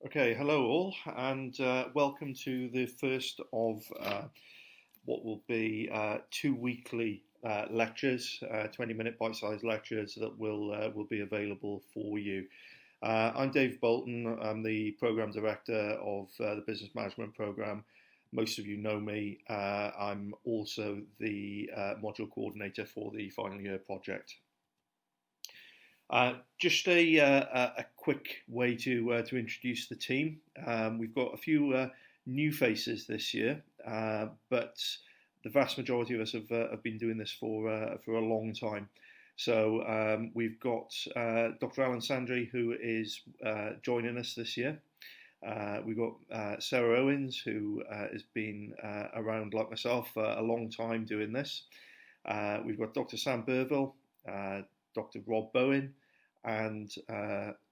Okay, hello all, and welcome to the first of what will be two weekly lectures, 20-minute bite-sized lectures that will be available for you. I'm Dave Bolton. I'm the program director of the business management program. Most of you know me. I'm also the module coordinator for the final year project. Just a quick way to introduce the team. We've got a few new faces this year, but the vast majority of us have been doing this for a long time. So we've got Dr. Alan Sandry, who is joining us this year. We've got Sarah Owens, who has been around like myself a long time doing this. We've got Dr. Sam Burville, Dr. Rob Bowen, and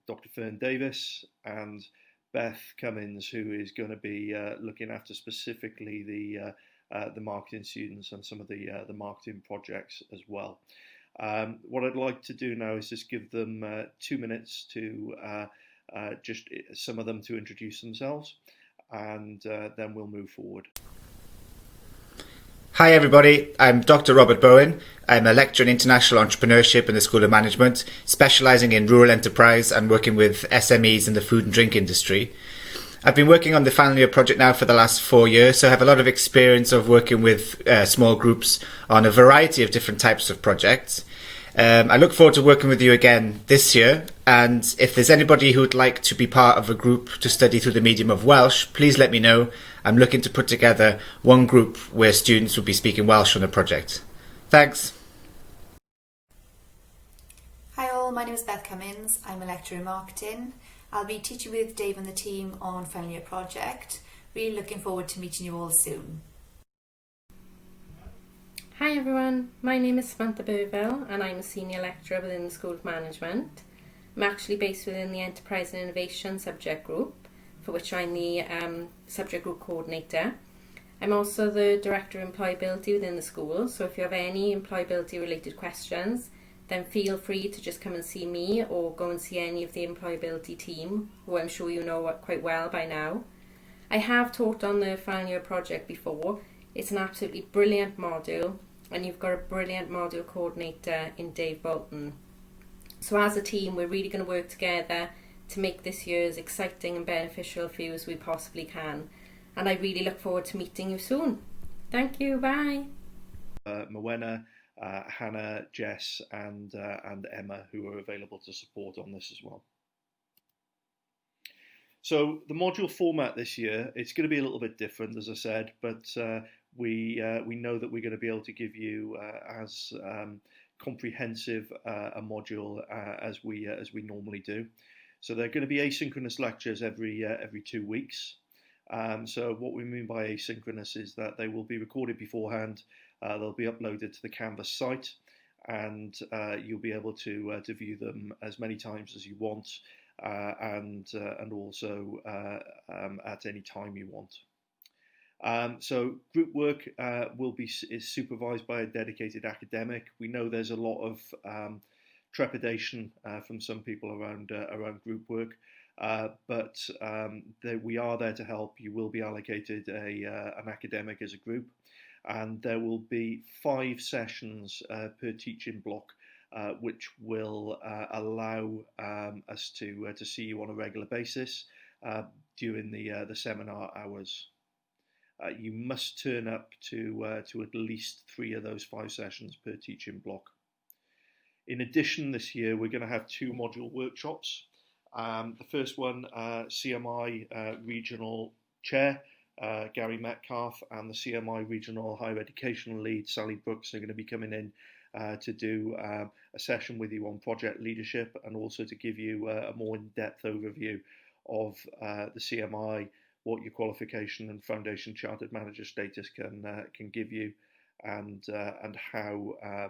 Dr. Fern Davis, and Beth Cummins, who is going to be looking after specifically the marketing students and some of the marketing projects as well. What I'd like to do now is just give them 2 minutes to just some of them to introduce themselves, and then we'll move forward. Hi everybody, I'm Dr. Robert Bowen. I'm a lecturer in international entrepreneurship in the School of Management, specialising in rural enterprise and working with SMEs in the food and drink industry. I've been working on the final year project now for the last 4 years, so I have a lot of experience of working with small groups on a variety of different types of projects. I look forward to working with you again this year, and if there's anybody who would like to be part of a group to study through the medium of Welsh, please let me know. I'm looking to put together one group where students will be speaking Welsh on a project. Thanks. Hi all, my name is Beth Cummins. I'm a lecturer in marketing. I'll be teaching with Dave and the team on final year project. Really looking forward to meeting you all soon. Hi everyone, my name is Samantha Burville and I'm a senior lecturer within the School of Management. I'm actually based within the Enterprise and Innovation subject group, for which I'm the subject group coordinator. I'm also the Director of Employability within the school, so if you have any employability related questions, then feel free to just come and see me or go and see any of the employability team, who I'm sure you know quite well by now. I have taught on the final year project before. It's an absolutely brilliant module, and you've got a brilliant module coordinator in Dave Bolton. So as a team, we're really going to work together to make this year as exciting and beneficial for you as we possibly can. And I really look forward to meeting you soon. Thank you, bye. Moena, Hannah, Jess, and Emma, who are available to support on this as well. So the module format this year, it's going to be a little bit different, as I said, but we know that we're going to be able to give you as comprehensive a module as we normally do. So they're going to be asynchronous lectures every 2 weeks. So what we mean by asynchronous is that they will be recorded beforehand. They'll be uploaded to the Canvas site, and you'll be able to view them as many times as you want, and also at any time you want. So group work is supervised by a dedicated academic. We know there's a lot of trepidation from some people around group work, but we are there to help. You will be allocated an academic as a group, and there will be 5 sessions per teaching block, which will allow us to see you on a regular basis during the seminar hours. You must turn up to at least 3 of those 5 sessions per teaching block. In addition, this year we're going to have 2 module workshops. The first one, CMI Regional Chair Gary Metcalf and the CMI Regional Higher Educational Lead Sally Brooks are going to be coming in to do a session with you on project leadership, and also to give you a more in-depth overview of the CMI, what your qualification and foundation chartered manager status can give you, and how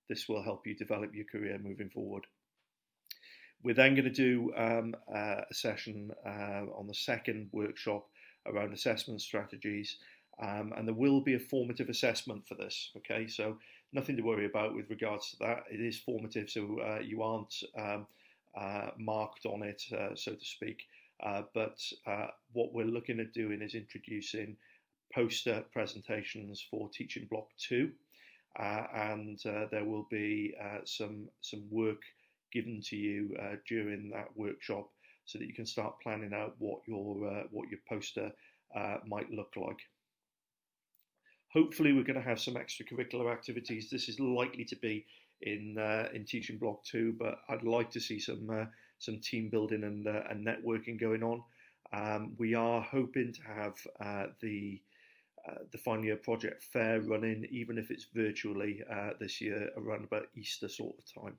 this will help you develop your career moving forward. We're then going to do a session on the second workshop around assessment strategies, and there will be a formative assessment for this. Okay, so nothing to worry about with regards to that. It is formative, so you aren't marked on it, so to speak. But what we're looking at doing is introducing poster presentations for Teaching Block 2, and there will be some work given to you during that workshop so that you can start planning out what your poster might look like. Hopefully we're going to have some extracurricular activities. This is likely to be in Teaching Block 2, but I'd like to see some team building and networking going on. We are hoping to have the final year project fair running, even if it's virtually this year, around about Easter sort of time.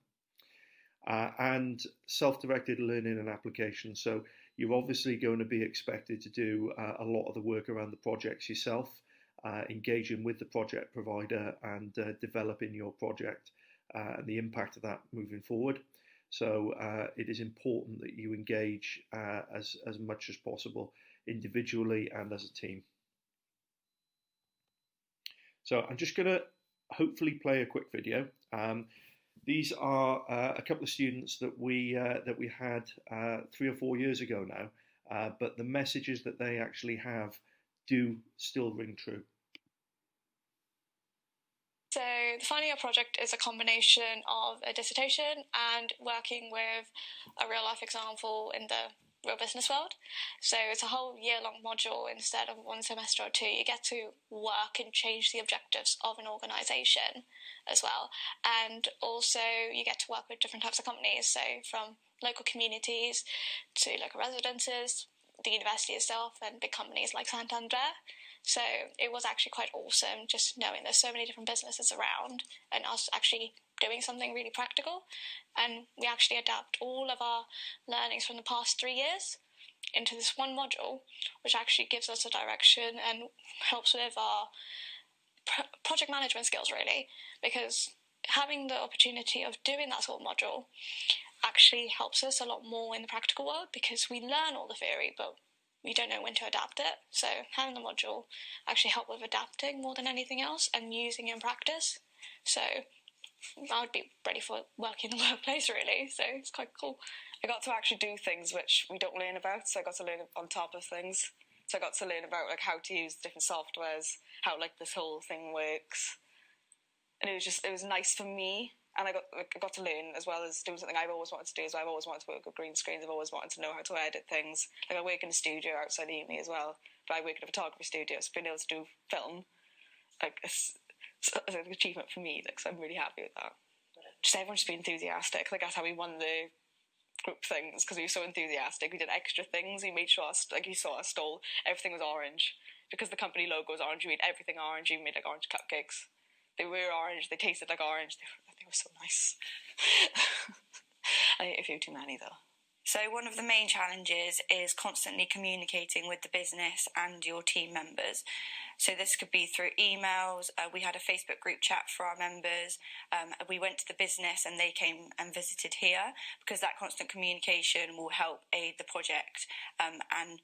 And self-directed learning and application. So you're obviously going to be expected to do a lot of the work around the projects yourself, engaging with the project provider and developing your project and the impact of that moving forward. So it is important that you engage as much as possible, individually and as a team. So I'm just going to hopefully play a quick video. These are a couple of students that we had 3 or 4 years ago now, but the messages that they actually have do still ring true. So the final year project is a combination of a dissertation and working with a real life example in the real business world. So it's a whole year-long module instead of 1 semester or 2. You get to work and change the objectives of an organisation as well. And also you get to work with different types of companies, so from local communities to local residences, the university itself, and big companies like Santander. So it was actually quite awesome just knowing there's so many different businesses around and us actually doing something really practical. And we actually adapt all of our learnings from the past 3 years into this one module, which actually gives us a direction and helps with our project management skills, really, because having the opportunity of doing that sort of module actually helps us a lot more in the practical world, because we learn all the theory, but we don't know when to adapt it. So having the module actually helped with adapting more than anything else and using it in practice. So I would be ready for working in the workplace, really, so it's quite cool. I got to actually do things which we don't learn about, so I got to learn on top of things. So I got to learn about like how to use different softwares, how like this whole thing works, and it was nice for me. And I got to learn, as well as doing something I've always wanted to do. So I've always wanted to work with green screens. I've always wanted to know how to edit things. Like I work in a studio outside of uni as well, but I work in a photography studio. So being able to do film, like it's an achievement for me. Like, so I'm really happy with that. Just everyone just be enthusiastic. Like that's how we won the group things, because we were so enthusiastic. We did extra things. We made sure, like you saw, everything was orange because the company logo was orange. We made everything orange. We made like orange cupcakes. They were orange. They tasted like orange. They were so nice. I ate a few too many though. So one of the main challenges is constantly communicating with the business and your team members. So this could be through emails. We had a Facebook group chat for our members. We went to the business and they came and visited here, because that constant communication will help aid the project. And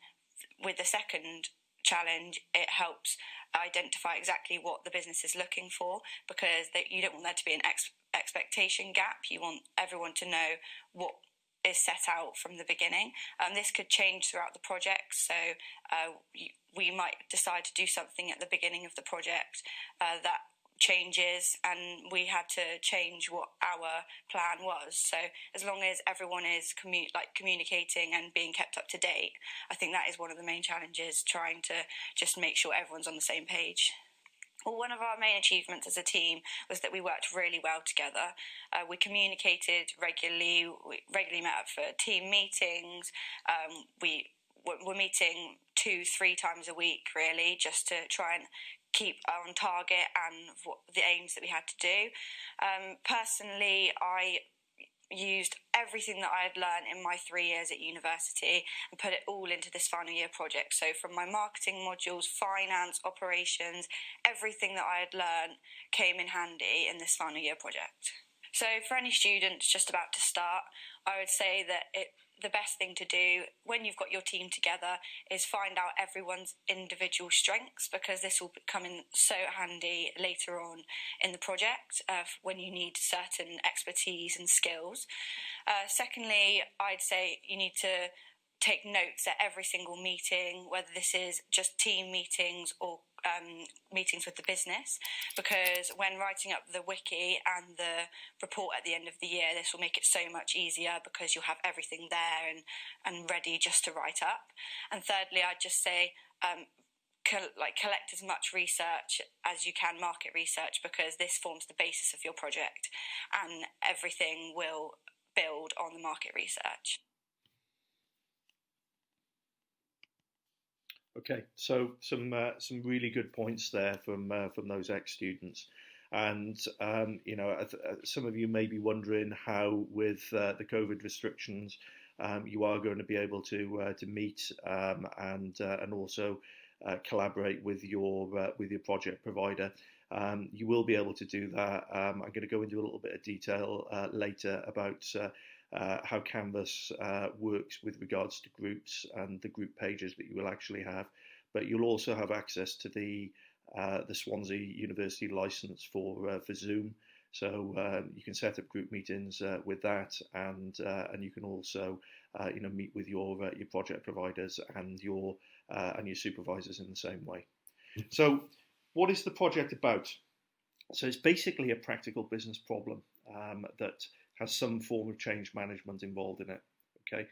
with the second challenge, it helps identify exactly what the business is looking for, because you don't want there to be an expectation gap. You want everyone to know what is set out from the beginning. This could change throughout the project, so we might decide to do something at the beginning of the project that changes, and we had to change what our plan was. So as long as everyone is communicating and being kept up to date, I think that is one of the main challenges, trying to just make sure everyone's on the same page. Well, one of our main achievements as a team was that we worked really well together. We communicated regularly. We regularly met up for team meetings. We're meeting 2-3 times a week, really, just to try and keep on target and the aims that we had to do. Personally, I used everything that I had learned in my 3 years at university and put it all into this final year project. So from my marketing modules, finance, operations, everything that I had learned came in handy in this final year project. So for any students just about to start, I would say that the best thing to do when you've got your team together is find out everyone's individual strengths, because this will come in so handy later on in the project when you need certain expertise and skills. Secondly, I'd say you need to take notes at every single meeting, whether this is just team meetings or meetings with the business, because when writing up the wiki and the report at the end of the year, this will make it so much easier because you'll have everything there and ready just to write up. And thirdly, I'd just say collect as much research as you can, market research, because this forms the basis of your project and everything will build on the market research. Okay, so some really good points there from those ex-students, and some of you may be wondering how, with the COVID restrictions, you are going to be able to meet and also collaborate with your project provider. You will be able to do that. I'm going to go into a little bit of detail later about how Canvas works with regards to groups and the group pages that you will actually have. But you'll also have access to the Swansea University license for Zoom. So you can set up group meetings with that, and you can also meet with your project providers and your supervisors in the same way. So what is the project about? So it's basically a practical business problem that has some form of change management involved in it. Okay,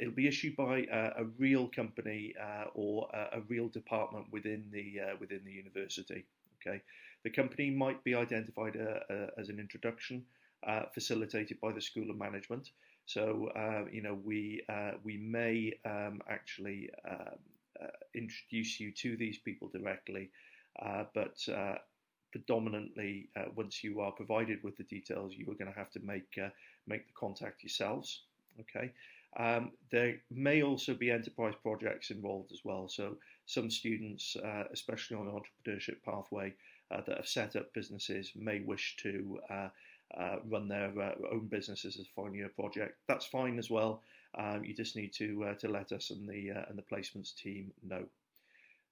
it'll be issued by a real company or a real department within the university. Okay, the company might be identified as an introduction facilitated by the School of Management. So we may actually introduce you to these people directly, but predominantly, once you are provided with the details, you are going to have to make the contact yourselves. Okay. There may also be enterprise projects involved as well. So some students, especially on an entrepreneurship pathway, that have set up businesses may wish to run their own businesses as a final year project. That's fine as well. You just need to let us and the placements team know.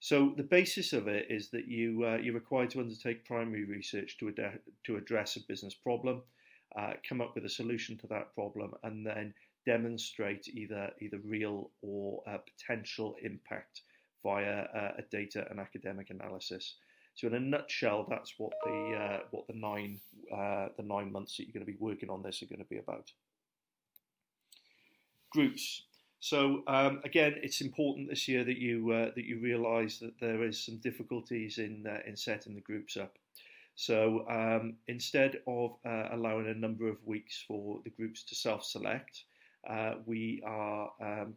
So the basis of it is that you're required to undertake primary research to address a business problem, come up with a solution to that problem, and then demonstrate either real or potential impact via a data and academic analysis. So in a nutshell, that's what the 9 months that you're going to be working on this are going to be about. Groups. So again, it's important this year that you realise that there is some difficulties in setting the groups up. So instead of allowing a number of weeks for the groups to self-select, we are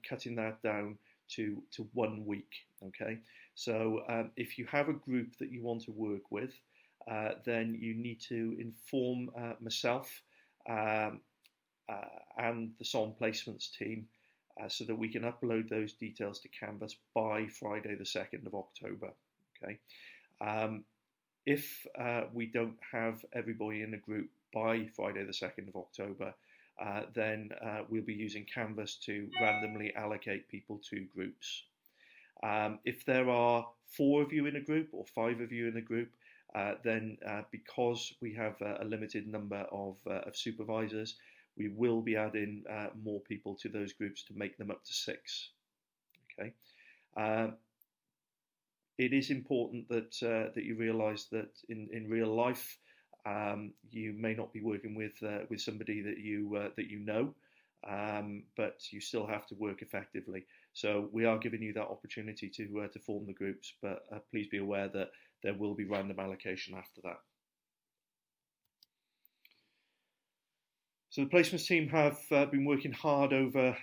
cutting that down to 1 week. Okay. So if you have a group that you want to work with, then you need to inform myself and the SON placements team, so that we can upload those details to Canvas by Friday the 2nd of October. Okay. If we don't have everybody in a group by Friday the 2nd of October, then we'll be using Canvas to randomly allocate people to groups. If there are 4 of you in a group or 5 of you in a group, then because we have a limited number of supervisors, we will be adding more people to those groups to make them up to 6. Okay. It is important that you realise that in real life, you may not be working with somebody that you know, but you still have to work effectively. So we are giving you that opportunity to form the groups, but please be aware that there will be random allocation after that. So the placements team have been working hard over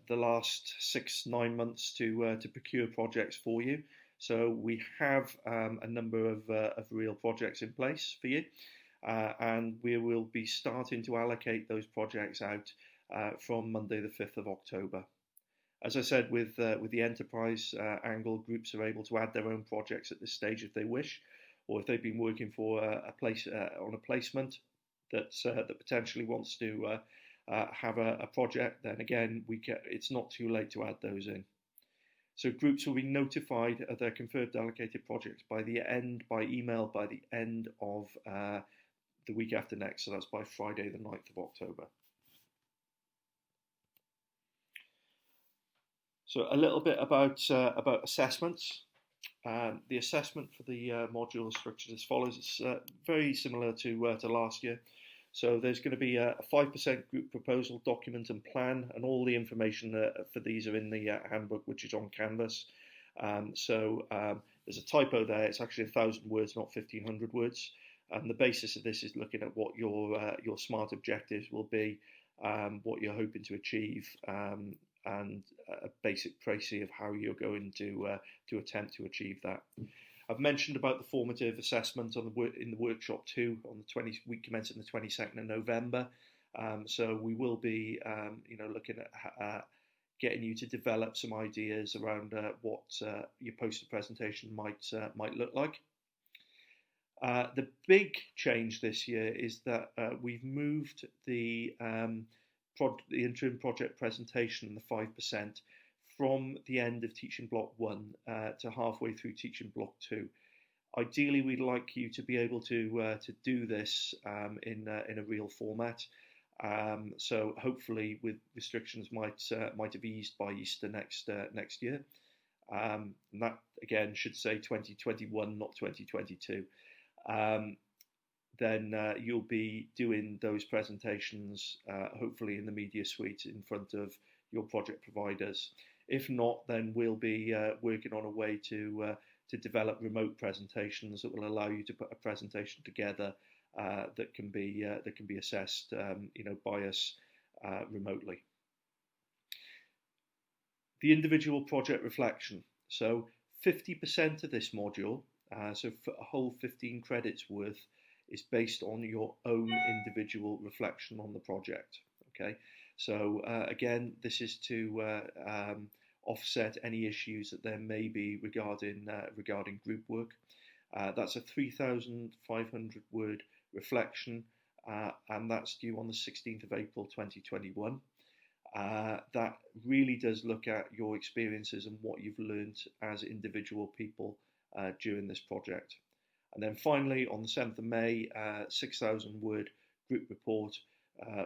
the last 6-9 months to procure projects for you. So we have a number of real projects in place for you, and we will be starting to allocate those projects out from Monday the 5th of October. As I said, with the enterprise angle, groups are able to add their own projects at this stage if they wish, or if they've been working for a placement that potentially wants to have a project, then again it's not too late to add those in. So groups will be notified of their confirmed allocated projects by email by the end of the week after next. So that's by Friday the 9th of October. So a little bit about assessments. The assessment for the module is structured as follows. It's very similar to last year. So there's going to be a 5% group proposal document and plan, and all the information for these are in the handbook, which is on Canvas. There's a typo there. It's actually 1,000 words, not 1,500 words. And the basis of this is looking at what your SMART objectives will be, what you're hoping to achieve, and a basic précis of how you're going to attempt to achieve that. I've mentioned about the formative assessment in the workshop 2 on the week commencing the 22nd of November. So we will be, looking at getting you to develop some ideas around what your poster presentation might look like. The big change this year is that we've moved the interim project presentation, the 5%, from the end of teaching block 1 to halfway through teaching block 2. Ideally, we'd like you to be able to do this in a real format. So hopefully, with restrictions might have eased by Easter next year. And that again should say 2021, not 2022. Then you'll be doing those presentations hopefully in the media suite in front of your project providers. If not, then we'll be working on a way to develop remote presentations that will allow you to put a presentation together that can be assessed, by us remotely. The individual project reflection. So 50% of this module, so for a whole 15 credits worth, is based on your own individual reflection on the project. Okay, so again, this is to offset any issues that there may be regarding group work. That's a 3,500 word reflection, and that's due on the 16th of April 2021. That really does look at your experiences and what you've learned as individual people during this project. And then finally, on the 7th of May, 6,000 word group report,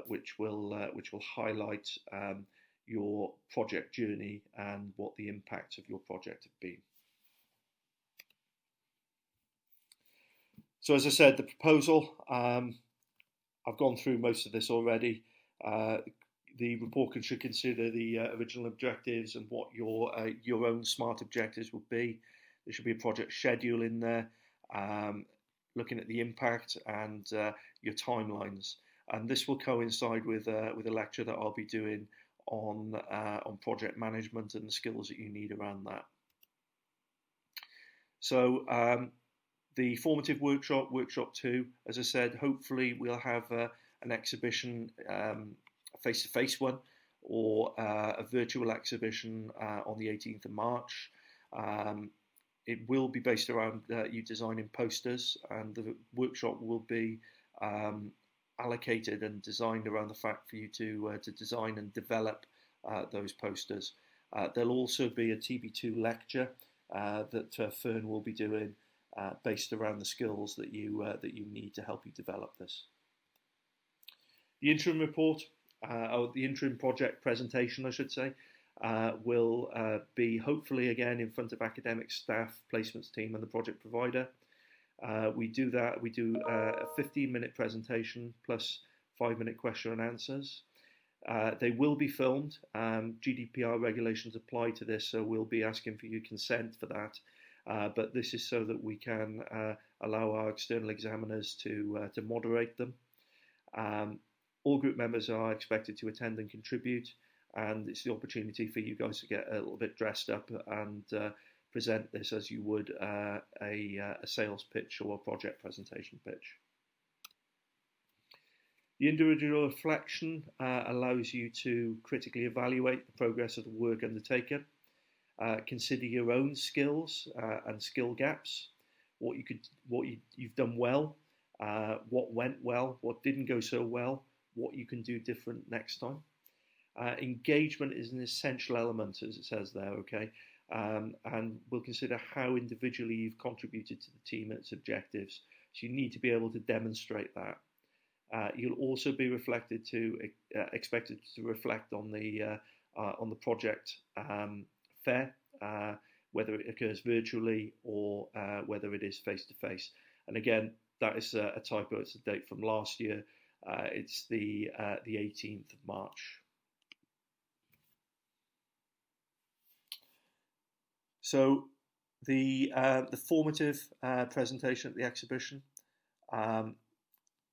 which will highlight your project journey and what the impact of your project have been. So as I said, the proposal, I've gone through most of this already. The report should consider the original objectives and what your own SMART objectives would be. There should be a project schedule in there, looking at the impact and your timelines. And this will coincide with a lecture that I'll be doing on project management and the skills that you need around that. So the formative workshop 2, as I said, hopefully we'll have an exhibition, a face-to-face one, or a virtual exhibition on the 18th of March. It will be based around you designing posters, and the workshop will be allocated and designed around the fact for you to design and develop those posters. There'll also be a TB2 lecture that Fern will be doing based around the skills that you need to help you develop this. The interim report, or the interim project presentation, I should say, will be hopefully again in front of academic staff, placements team, and the project provider. We do a 15-minute presentation plus 5-minute question and answers. They will be filmed. GDPR regulations apply to this, so we'll be asking for your consent for that. But this is so that we can allow our external examiners to moderate them. All group members are expected to attend and contribute, and it's the opportunity for you guys to get a little bit dressed up and present this as you would a sales pitch or a project presentation pitch. The individual reflection allows you to critically evaluate the progress of the work undertaken, consider your own skills and skill gaps, what you've done well, what went well, what didn't go so well, what you can do different next time. Engagement is an essential element, as it says there, okay? And we'll consider how individually you've contributed to the team and its objectives. So you need to be able to demonstrate that. You'll also be expected to reflect on the project fair, whether it occurs virtually or whether it is face-to-face. And again, that is a typo. It's a date from last year. It's the 18th of March. So the formative presentation at the exhibition.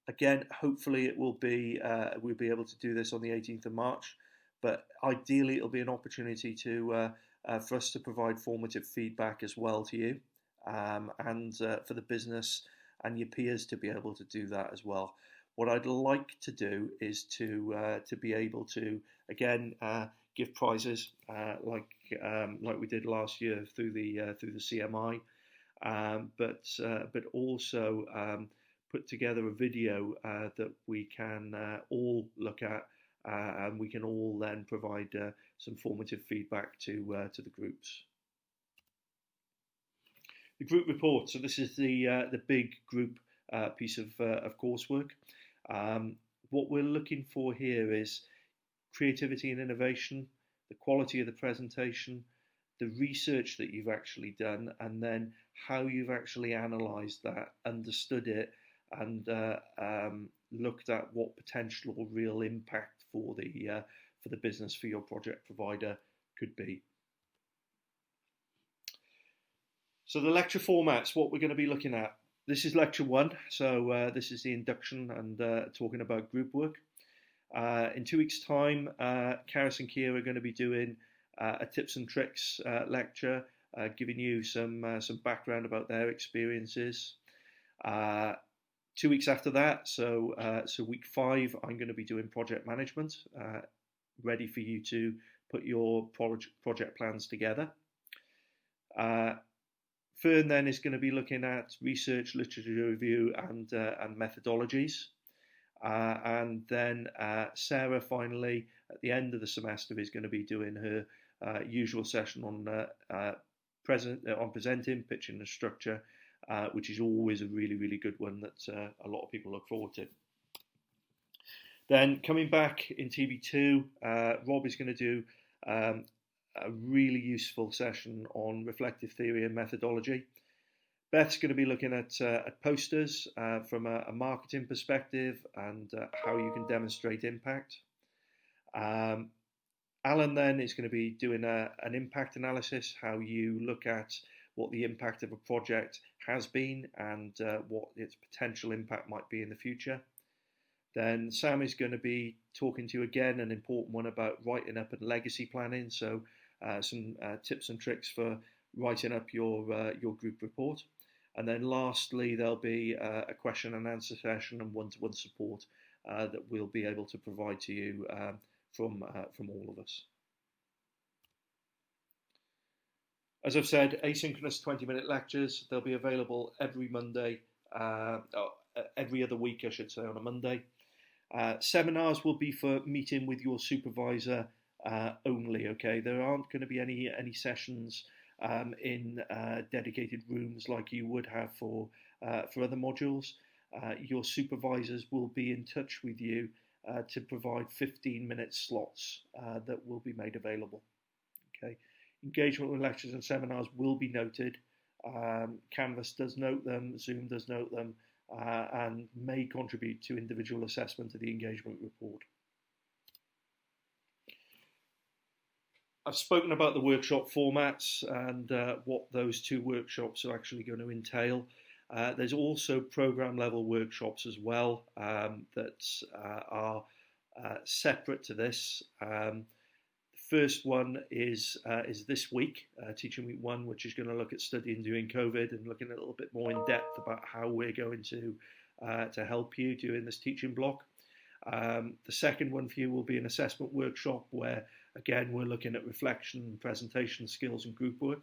Again, hopefully it will be we'll be able to do this on the 18th of March, but ideally it'll be an opportunity to for us to provide formative feedback as well to you, and for the business and your peers to be able to do that as well. What I'd like to do is to be able to again give prizes like we did last year through the CMI, but also put together a video that we can all look at, and we can all then provide some formative feedback to the groups. The group report. So this is the big group piece of coursework. What we're looking for here is creativity and innovation, the quality of the presentation, the research that you've actually done, and then how you've actually analysed that, understood it, and looked at what potential or real impact for the business, for your project provider could be. So the lecture formats, what we're going to be looking at. This is lecture 1, so this is the induction and talking about group work. In 2 weeks' time, Karis and Kia are going to be doing a tips and tricks lecture, giving you some background about their experiences. 2 weeks after that, so week 5, I'm going to be doing project management, ready for you to put your project plans together. Fern then is going to be looking at research, literature review, and methodologies. And then Sarah finally, at the end of the semester, is going to be doing her usual session on presenting, pitching and structure, which is always a really, really good one that a lot of people look forward to. Then coming back in TB2, Rob is going to do a really useful session on reflective theory and methodology. Beth's going to be looking at posters from a marketing perspective and how you can demonstrate impact. Alan then is going to be doing an impact analysis, how you look at what the impact of a project has been and what its potential impact might be in the future. Then Sam is going to be talking to you again, an important one about writing up and legacy planning, so some tips and tricks for writing up your group report. And then lastly, there'll be a question and answer session and one-to-one support that we'll be able to provide to you from all of us. As I've said, asynchronous 20-minute lectures, they'll be available every Monday, every other week, I should say, on a Monday. Seminars will be for meeting with your supervisor only, okay? There aren't going to be any sessions in dedicated rooms like you would have for other modules. Your supervisors will be in touch with you to provide 15-minute slots that will be made available, okay? Engagement with lectures and seminars will be noted. Canvas does note them, Zoom does note them, and may contribute to individual assessment of the engagement report. I've spoken about the workshop formats and what those 2 workshops are actually going to entail. There's also program level workshops as well that are separate to this. The first one is this week, Teaching Week 1, which is going to look at studying during COVID and looking a little bit more in depth about how we're going to help you during this teaching block. The second one for you will be an assessment workshop where, again, we're looking at reflection, presentation skills and group work.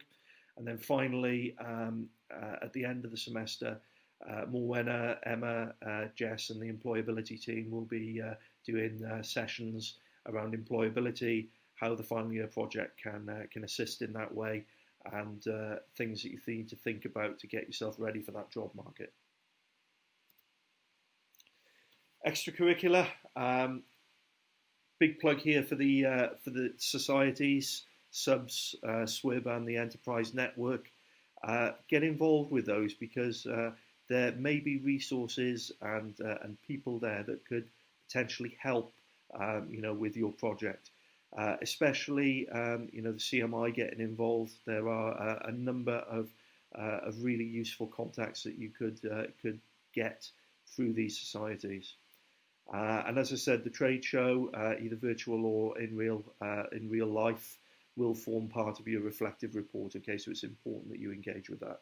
And then finally, at the end of the semester, Morwenna, Emma, Jess and the employability team will be doing sessions around employability, how the final year project can assist in that way, and things that you need to think about to get yourself ready for that job market. Extracurricular, big plug here for the societies. subs, SWIB and the Enterprise Network. Get involved with those, because there may be resources and people there that could potentially help, with your project. Especially, the CMI getting involved. There are a number of really useful contacts that you could get through these societies. And as I said, the trade show, either virtual or in real life, will form part of your reflective report. Okay, so it's important that you engage with that.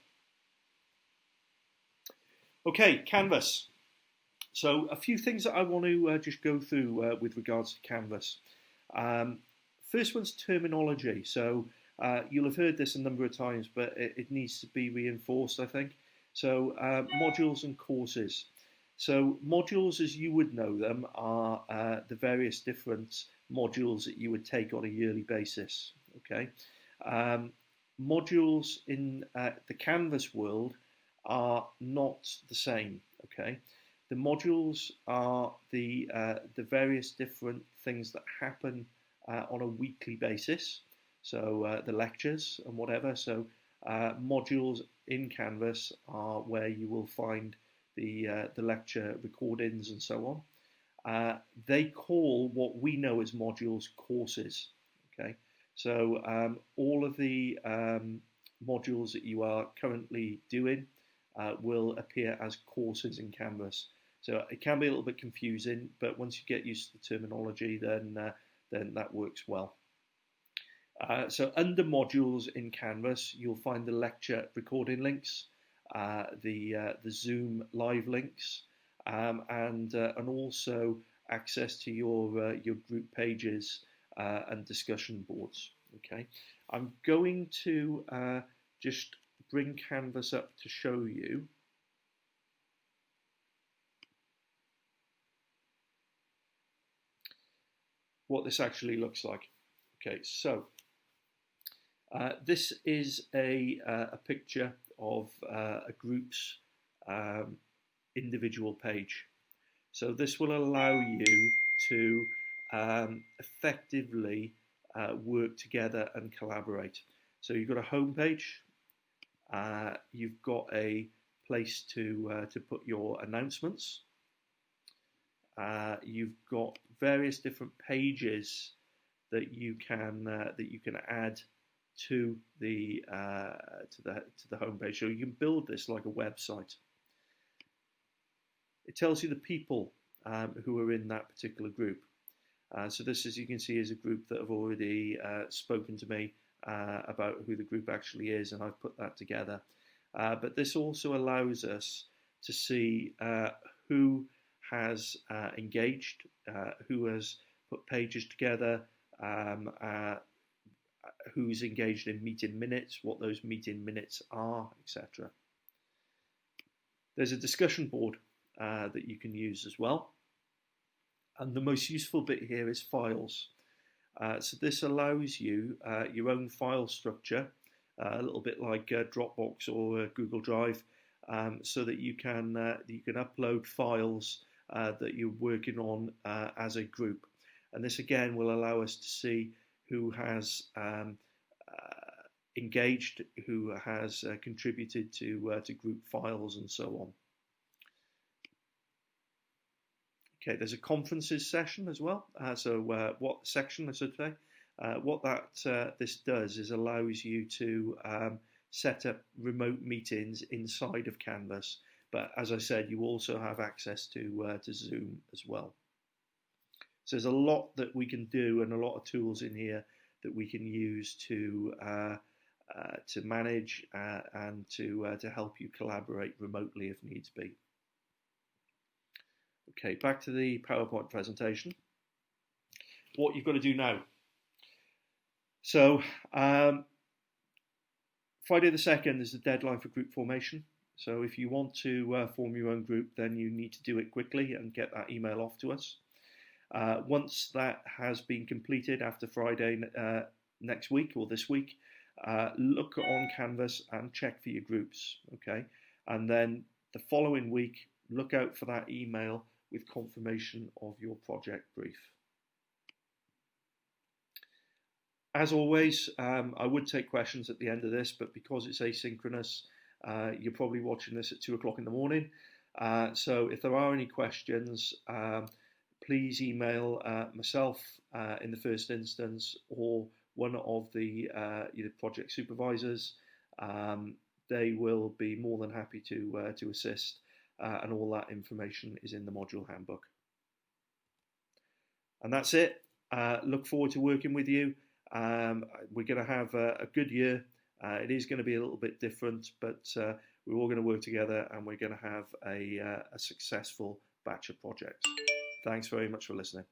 Okay, Canvas. So a few things that I want to just go through with regards to Canvas. First one's terminology. So you'll have heard this a number of times, but it needs to be reinforced, I think. So modules and courses. So modules, as you would know them, are the various different modules that you would take on a yearly basis. Okay, modules in the Canvas world are not the same. Okay, the modules are the various different things that happen on a weekly basis. So the lectures and whatever. So modules in Canvas are where you will find the lecture recordings and so on. They call what we know as modules courses. Okay, so all of the modules that you are currently doing will appear as courses in Canvas. So it can be a little bit confusing, but once you get used to the terminology, then that works well. So under modules in Canvas, you'll find the lecture recording links, the Zoom live links, and also access to your group pages and discussion boards. Okay, I'm going to just bring Canvas up to show you. What this actually looks like. Okay, so this is a picture of a group's individual page. So this will allow you to effectively work together and collaborate. So you've got a home page, you've got a place to put your announcements. You've got various different pages that you can add to the home page. So you can build this like a website. It tells you the people who are in that particular group. So this, as you can see, is a group that have already spoken to me about who the group actually is, and I've put that together. But this also allows us to see who has engaged, who has put pages together, who's engaged in meeting minutes, what those meeting minutes are, etc. There's a discussion board that you can use as well. And the most useful bit here is files. So this allows you your own file structure, a little bit like Dropbox or Google Drive, so that you can upload files that you're working on as a group. And this again will allow us to see who has engaged, who has contributed to group files and so on. Okay, there's a conferences session as well. What section I should say? What this does is allows you to set up remote meetings inside of Canvas. But as I said, you also have access to Zoom as well. So there's a lot that we can do and a lot of tools in here that we can use to manage and to help you collaborate remotely if needs be. Okay, back to the PowerPoint presentation. What you've got to do now. So Friday the 2nd is the deadline for group formation. So if you want to form your own group, then you need to do it quickly and get that email off to us. Once that has been completed after Friday next week or this week, look on Canvas and check for your groups, okay? And then the following week, look out for that email with confirmation of your project brief. As always, I would take questions at the end of this, but because it's asynchronous, you're probably watching this at 2 o'clock in the morning. So if there are any questions, please email myself in the first instance, or one of the project supervisors. They will be more than happy to assist, and all that information is in the module handbook. And that's it. Look forward to working with you. We're going to have a good year. It is going to be a little bit different, but we're all going to work together, and we're going to have a successful batch of projects. Thanks very much for listening.